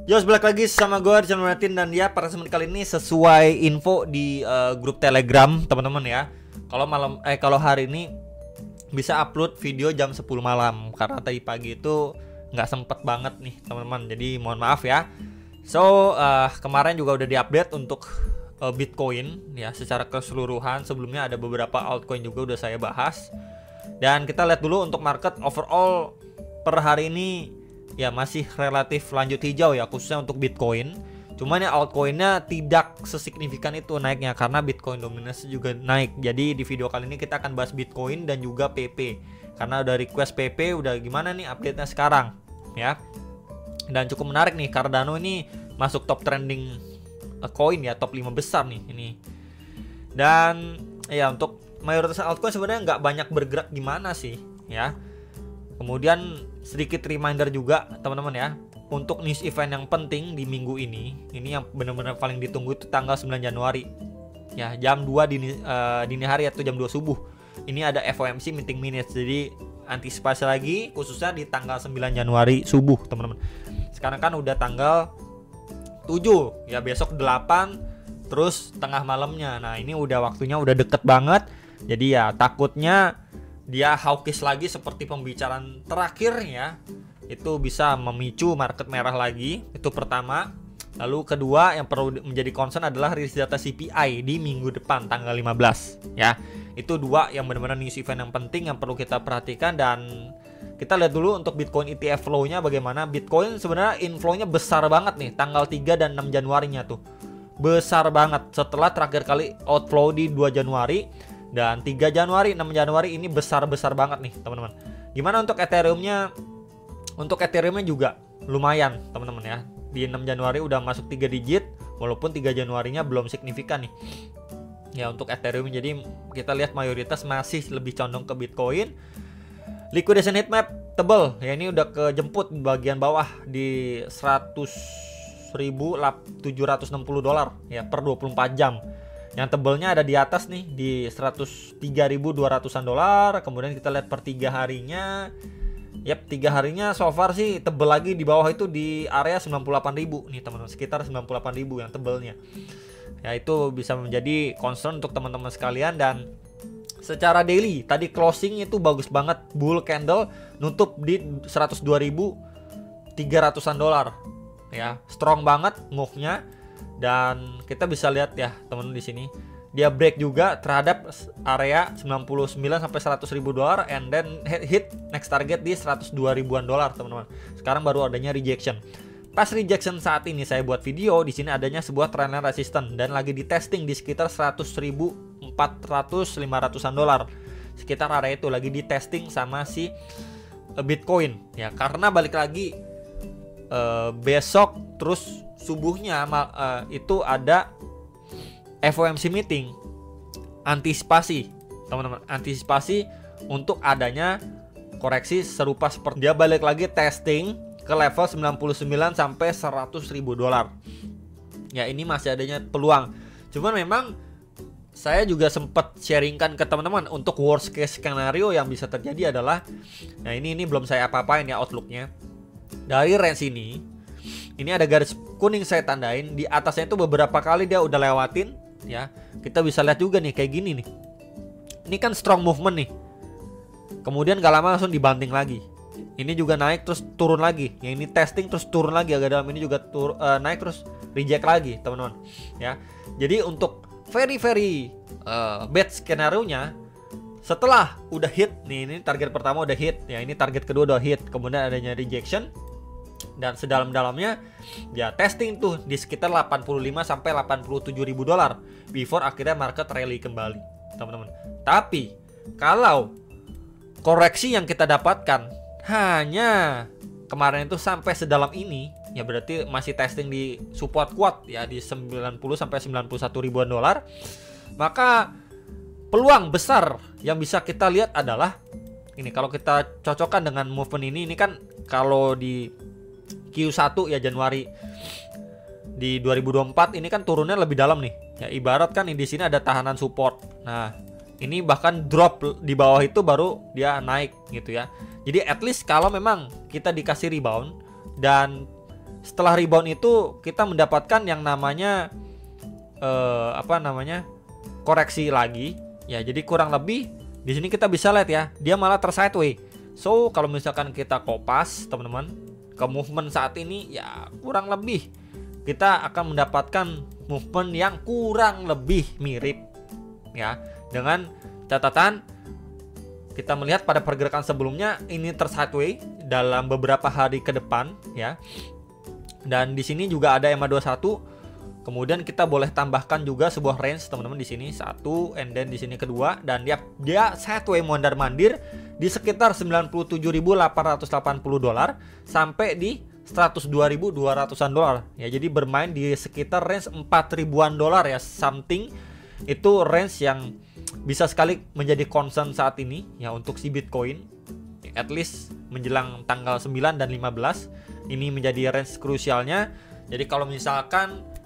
Yo, balik lagi sama gue di channel Martin. Dan ya, pada kesempatan kali ini sesuai info di grup Telegram teman-teman ya. Kalau hari ini bisa upload video jam 10 malam karena tadi pagi itu nggak sempet banget nih teman-teman. Jadi mohon maaf ya. So kemarin juga udah diupdate untuk Bitcoin ya secara keseluruhan. Sebelumnya ada beberapa altcoin juga udah saya bahas. Dan kita lihat dulu untuk market overall per hari ini ya masih relatif lanjut hijau ya, khususnya untuk Bitcoin. Cuman ya altcoinnya tidak sesignifikan itu naiknya karena Bitcoin dominasi juga naik. Jadi di video kali ini kita akan bahas Bitcoin dan juga PP. Karena udah request PP, udah gimana nih update-nya sekarang ya. Dan cukup menarik nih, Cardano ini masuk top trending coin ya, top 5 besar nih ini. Dan ya untuk mayoritas altcoin sebenarnya nggak banyak bergerak gimana sih ya. Kemudian sedikit reminder juga teman-teman ya, untuk news event yang penting di minggu ini yang benar-benar paling ditunggu itu tanggal 9 Januari ya, jam 2 dini hari atau jam 2 subuh. Ini ada FOMC meeting minutes, jadi antisipasi lagi khususnya di tanggal 9 Januari subuh teman-teman. Sekarang kan udah tanggal 7 ya, besok 8 terus tengah malamnya. Nah ini udah waktunya udah deket banget. Jadi ya takutnya dia hawkish lagi seperti pembicaraan terakhirnya, itu bisa memicu market merah lagi. Itu pertama. Lalu kedua yang perlu menjadi concern adalah rilis data CPI di minggu depan tanggal 15 ya. Itu dua yang benar-benar news event yang penting yang perlu kita perhatikan. Dan kita lihat dulu untuk Bitcoin ETF flow-nya bagaimana. Bitcoin sebenarnya inflow-nya besar banget nih tanggal 3 dan 6 Januarinya tuh. Besar banget setelah terakhir kali outflow di 2 Januari. Dan 3 Januari, 6 Januari ini besar-besar banget nih teman-teman. Gimana untuk Ethereum-nya? Untuk Ethereum-nya juga lumayan teman-teman ya. Di 6 Januari udah masuk 3 digit, walaupun 3 Januarinya belum signifikan nih ya untuk Ethereum. Jadi kita lihat mayoritas masih lebih condong ke Bitcoin. Liquidation heat map tebel ya, ini udah kejemput bagian bawah di 100.760 dolar ya per 24 jam. Yang tebelnya ada di atas nih di 103.200-an dolar. Kemudian kita lihat per 3 harinya. Yap, 3 harinya so far sih tebel lagi di bawah itu di area 98.000 nih teman-teman, sekitar 98.000 yang tebelnya. Ya itu bisa menjadi concern untuk teman-teman sekalian. Dan secara daily tadi closing itu bagus banget, bull candle nutup di 102.300-an dolar. Ya, strong banget move-nya. Dan kita bisa lihat ya teman-teman di sini dia break juga terhadap area 99 sampai 100.000 dolar and then hit next target di 102.000-an dolar teman-teman. Sekarang baru adanya rejection. Pas rejection saat ini saya buat video di sini adanya sebuah trendline resistance dan lagi di testing di sekitar 100.400-500-an dolar. Sekitar area itu lagi di testing sama si Bitcoin ya, karena balik lagi besok terus subuhnya itu ada FOMC meeting. Antisipasi teman-teman, antisipasi untuk adanya koreksi serupa seperti dia balik lagi testing ke level 99 sampai 100.000 dolar. Ya ini masih adanya peluang. Cuman memang saya juga sempat sharingkan ke teman-teman untuk worst case scenario yang bisa terjadi adalah, nah ini belum saya apa-apain ya outlooknya. Dari range ini ada garis kuning saya tandain, di atasnya itu beberapa kali dia udah lewatin ya. Kita bisa lihat juga nih kayak gini nih. Ini kan strong movement nih. Kemudian gak lama langsung dibanting lagi. Ini juga naik terus turun lagi. Yang ini testing terus turun lagi agak dalam, ini juga naik terus reject lagi teman-teman ya. Jadi untuk very bad skenario-nya, setelah udah hit nih, ini target pertama udah hit ya, ini target kedua udah hit, kemudian adanya rejection dan sedalam-dalamnya ya testing tuh di sekitar 85 sampai 87.000 dolar before akhirnya market rally kembali teman-teman. Tapi kalau koreksi yang kita dapatkan hanya kemarin itu sampai sedalam ini ya, berarti masih testing di support kuat ya di 90 sampai 91 ribuan dolar. Maka peluang besar yang bisa kita lihat adalah ini, kalau kita cocokkan dengan movement ini kan kalau di Q1 ya Januari di 2024 ini kan turunnya lebih dalam nih. Ya ibarat kan di sini ada tahanan support. Nah, ini bahkan drop di bawah itu baru dia naik gitu ya. Jadi at least kalau memang kita dikasih rebound dan setelah rebound itu kita mendapatkan yang namanya koreksi lagi ya. Jadi kurang lebih di sini kita bisa lihat ya, dia malah tersideways. So kalau misalkan kita kopas teman-teman ke movement saat ini ya, kurang lebih kita akan mendapatkan movement yang kurang lebih mirip ya, dengan catatan kita melihat pada pergerakan sebelumnya ini tersideways dalam beberapa hari ke depan ya. Dan di sini juga ada EMA 21. Kemudian kita boleh tambahkan juga sebuah range teman-teman di sini 1, and then di sini kedua, dan dia sideways mondar-mandir di sekitar 97.880 dolar sampai di 102.200-an dolar ya. Jadi bermain di sekitar range 4.000-an dolar ya, something. Itu range yang bisa sekali menjadi concern saat ini ya untuk si Bitcoin, at least menjelang tanggal 9 dan 15 ini menjadi range krusialnya. Jadi kalau misalkan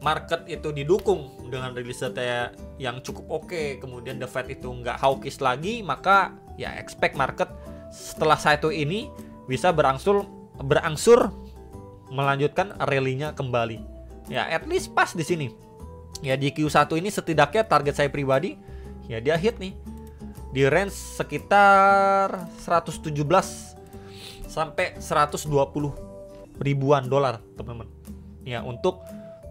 market itu didukung dengan rilis data yang cukup oke, kemudian the Fed itu nggak hawkish lagi, maka ya expect market setelah satu ini bisa berangsur melanjutkan rally-nya kembali ya, at least pas di sini ya. Di Q1 ini setidaknya target saya pribadi ya, dia hit nih di range sekitar 117 sampai 120 ribuan dolar teman-teman ya, untuk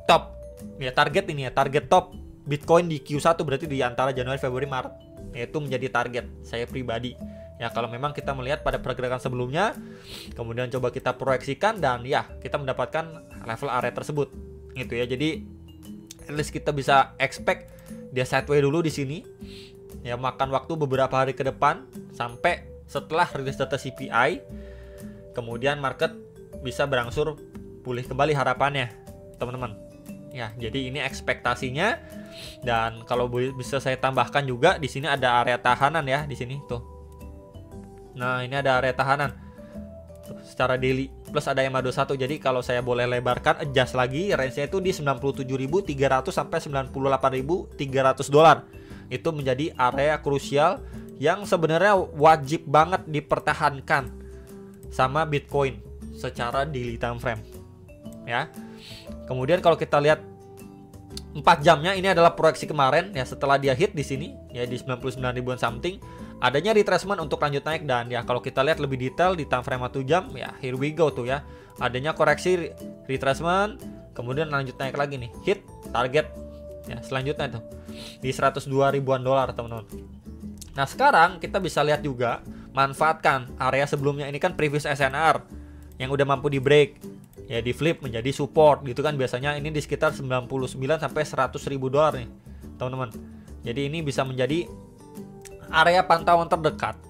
top ya, target ini ya, target top Bitcoin di Q1 berarti di antara Januari, Februari, Maret ya, itu menjadi target saya pribadi ya. Kalau memang kita melihat pada pergerakan sebelumnya, kemudian coba kita proyeksikan dan ya kita mendapatkan level area tersebut gitu ya. Jadi at least kita bisa expect dia sideways dulu di sini ya, makan waktu beberapa hari ke depan sampai setelah rilis data CPI, kemudian market bisa berangsur pulih kembali harapannya teman-teman ya. Jadi ini ekspektasinya, dan kalau bisa saya tambahkan juga di sini ada area tahanan ya di sini tuh. Nah, ini ada area tahanan tuh, secara daily plus ada EMA 21. Jadi kalau saya boleh lebarkan, adjust lagi range-nya itu di 97.300 sampai 98.300 dolar. Itu menjadi area krusial yang sebenarnya wajib banget dipertahankan sama Bitcoin secara daily time frame ya. Kemudian kalau kita lihat 4 jamnya, ini adalah proyeksi kemarin ya, setelah dia hit di sini ya di 99 ribuan something, adanya retracement untuk lanjut naik. Dan ya kalau kita lihat lebih detail di time frame 1 jam ya, here we go tuh ya, adanya koreksi retracement, kemudian lanjut naik lagi nih, hit target ya selanjutnya tuh di 102 ribuan dolar teman-teman. Nah sekarang kita bisa lihat juga, manfaatkan area sebelumnya, ini kan previous SNR yang udah mampu di break ya, di flip menjadi support gitu kan. Biasanya ini di sekitar 99 sampai 100 ribu dolar nih teman-teman. Jadi ini bisa menjadi area pantauan terdekat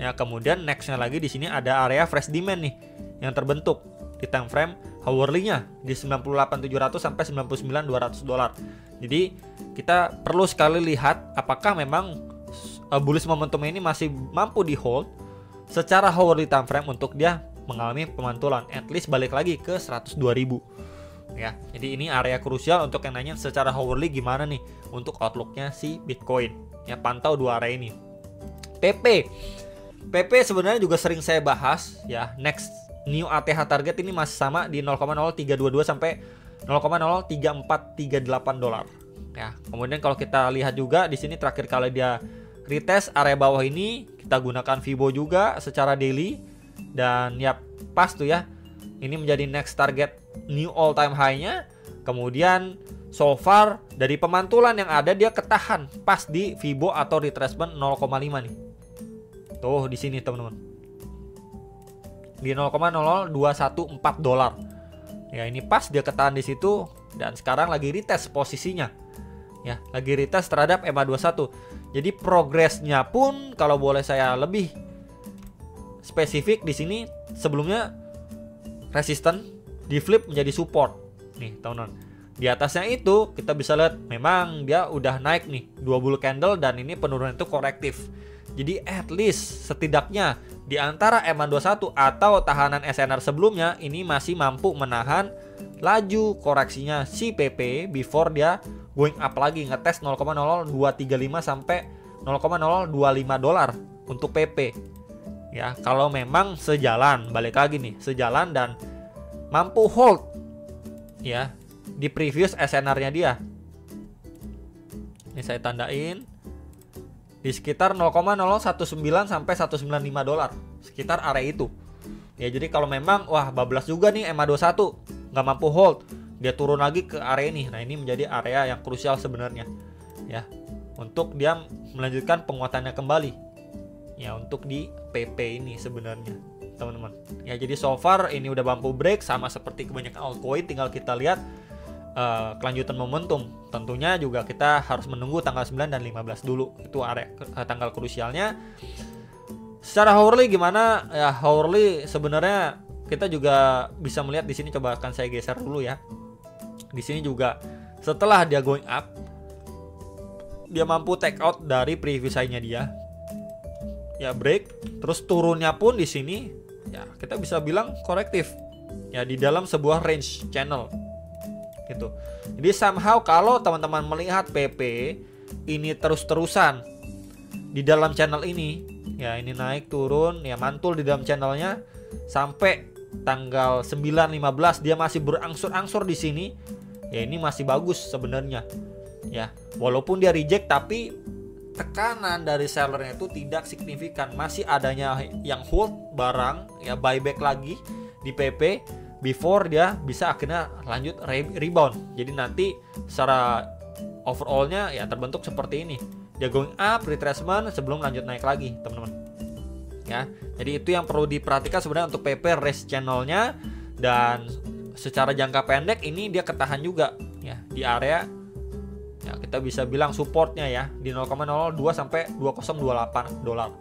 ya. Kemudian nextnya lagi di sini ada area fresh demand nih yang terbentuk di time frame hourly-nya di 98.700 sampai 99.200 dolar. Jadi kita perlu sekali lihat apakah memang bullish momentum ini masih mampu di hold secara hourly time frame untuk dia mengalami pemantulan, at least balik lagi ke 102.000 ya. Jadi ini area krusial untuk yang nanya secara hourly gimana nih untuk outlooknya si Bitcoin ya. Pantau dua area ini. PP sebenarnya juga sering saya bahas ya. Next new ATH target ini masih sama di 0,0322 sampai 0,03438 dolar ya. Kemudian kalau kita lihat juga di sini terakhir kali dia retest area bawah ini, kita gunakan Fibo juga secara daily. Dan ya pas tuh ya, ini menjadi next target new all time high-nya. Kemudian so far dari pemantulan yang ada, dia ketahan pas di Fibo atau retracement 0,5 nih. Tuh di sini teman-teman, di 0,0214 dolar ya. Ini pas dia ketahan di situ, dan sekarang lagi retest posisinya ya, lagi retest terhadap EMA 21. Jadi progresnya pun kalau boleh saya lebih spesifik di sini, sebelumnya resisten di flip menjadi support nih teman-teman. Di atasnya itu kita bisa lihat memang dia udah naik nih 2 bull candle, dan ini penurunan itu korektif. Jadi at least setidaknya di antara EMA 21 atau tahanan SNR sebelumnya ini masih mampu menahan laju koreksinya si PP before dia going up lagi, ngetes 0,0235 sampai 0,025 dolar untuk PP ya. Kalau memang sejalan, balik lagi nih, sejalan dan mampu hold ya di previous SNR-nya dia. Ini saya tandain di sekitar 0,0019 sampai 195 dolar, sekitar area itu. Ya jadi kalau memang wah bablas juga nih EMA21 nggak mampu hold, dia turun lagi ke area ini. Nah, ini menjadi area yang krusial sebenarnya ya untuk dia melanjutkan penguatannya kembali ya untuk di PP ini sebenarnya, teman-teman. Ya jadi so far ini udah mampu break sama seperti kebanyakan altcoin, tinggal kita lihat kelanjutan momentum. Tentunya juga kita harus menunggu tanggal 9 dan 15 dulu. Itu area tanggal krusialnya. Secara hourly gimana? Ya, hourly sebenarnya kita juga bisa melihat di sini, coba akan saya geser dulu ya. Di sini juga setelah dia going up, dia mampu take out dari previous high-nya dia. Ya break, terus turunnya pun di sini ya kita bisa bilang korektif. Ya di dalam sebuah range channel. Gitu. Jadi somehow kalau teman-teman melihat PP ini terus-terusan di dalam channel ini, ya ini naik turun, ya mantul di dalam channelnya sampai tanggal 9.15 dia masih berangsur-angsur di sini, ya ini masih bagus sebenarnya. Ya, walaupun dia reject tapi tekanan dari sellernya itu tidak signifikan, masih adanya yang hold barang, ya buyback lagi di PP before dia bisa akhirnya lanjut rebound. Jadi nanti secara overallnya ya terbentuk seperti ini. Dia going up, retracement sebelum lanjut naik lagi, teman-teman. Ya, jadi itu yang perlu diperhatikan sebenarnya untuk PP race channelnya. Dan secara jangka pendek ini dia ketahan juga ya di area ya kita bisa bilang supportnya ya di 0,02 sampai 2028 dolar.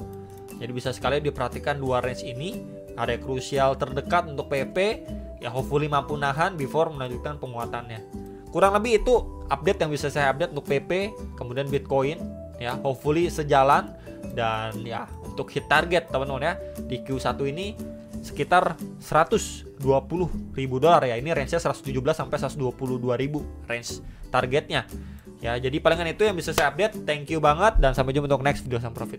Jadi bisa sekali diperhatikan dua range ini, area krusial terdekat untuk PP ya hopefully mampu nahan before melanjutkan penguatannya. Kurang lebih itu update yang bisa saya update untuk PP, kemudian Bitcoin ya hopefully sejalan. Dan ya untuk hit target teman-teman ya di Q1 ini sekitar 120.000 dolar ya. Ini range-nya 117 sampai 122.000 range targetnya. Ya, jadi palingan itu yang bisa saya update. Thank you banget dan sampai jumpa untuk next video. Sam Profit.